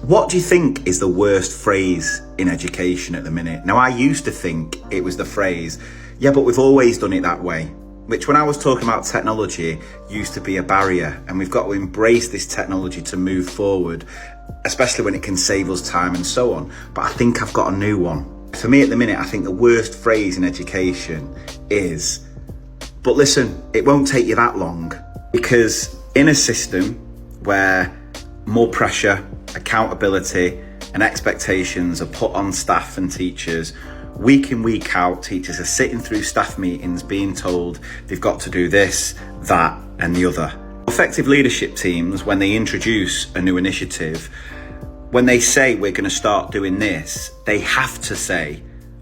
What do you think is the worst phrase in education at the minute? Now, I used to think it was the phrase, yeah, but we've always done it that way, which when I was talking about technology used to be a barrier, and we've got to embrace this technology to move forward, especially when it can save us time and so on. But I think I've got a new one. For me at the minute, I think the worst phrase in education is, but listen, it won't take you that long. Because in a system where more pressure, accountability and expectations are put on staff and teachers, week in, week out, teachers are sitting through staff meetings being told they've got to do this, that and the other. Effective leadership teams, when they introduce a new initiative, when they say we're going to start doing this, they have to say,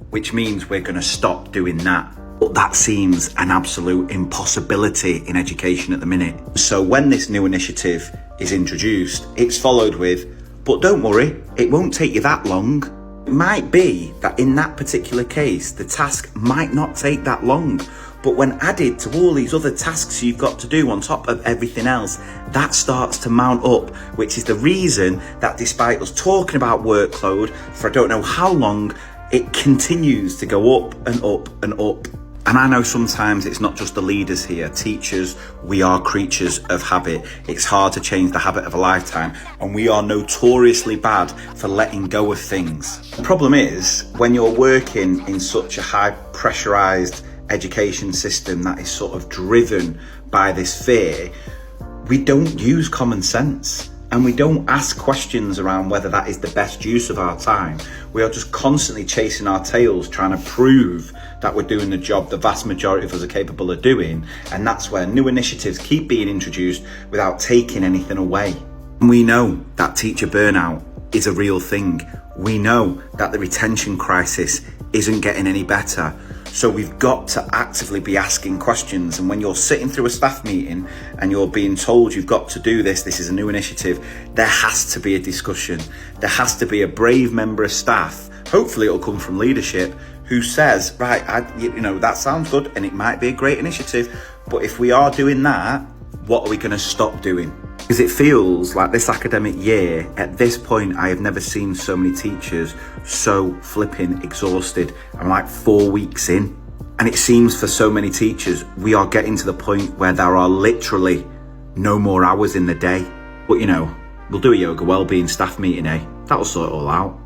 which means we're going to stop doing that. But that seems an absolute impossibility in education at the minute. So when this new initiative is introduced, it's followed with, but don't worry, it won't take you that long. It might be that in that particular case, the task might not take that long. But when added to all these other tasks you've got to do on top of everything else, that starts to mount up, which is the reason that despite us talking about workload for I don't know how long, it continues to go up and up and up. And I know sometimes it's not just the leaders here, teachers, we are creatures of habit. It's hard to change the habit of a lifetime, and we are notoriously bad for letting go of things. The problem is, when you're working in such a high pressurized education system that is sort of driven by this fear, we don't use common sense. And we don't ask questions around whether that is the best use of our time. We are just constantly chasing our tails, trying to prove that we're doing the job the vast majority of us are capable of doing. And that's where new initiatives keep being introduced without taking anything away. And we know that teacher burnout is a real thing. We know that the retention crisis isn't getting any better. So we've got to actively be asking questions. And when you're sitting through a staff meeting and you're being told you've got to do this, this is a new initiative, there has to be a discussion. There has to be a brave member of staff, hopefully it'll come from leadership, who says, right, that sounds good and it might be a great initiative, but if we are doing that, what are we going to stop doing? Because it feels like this academic year, at this point, I have never seen so many teachers so flipping exhausted. I'm like 4 weeks in. And it seems for so many teachers, we are getting to the point where there are literally no more hours in the day. But we'll do a yoga wellbeing staff meeting, That'll sort it all out.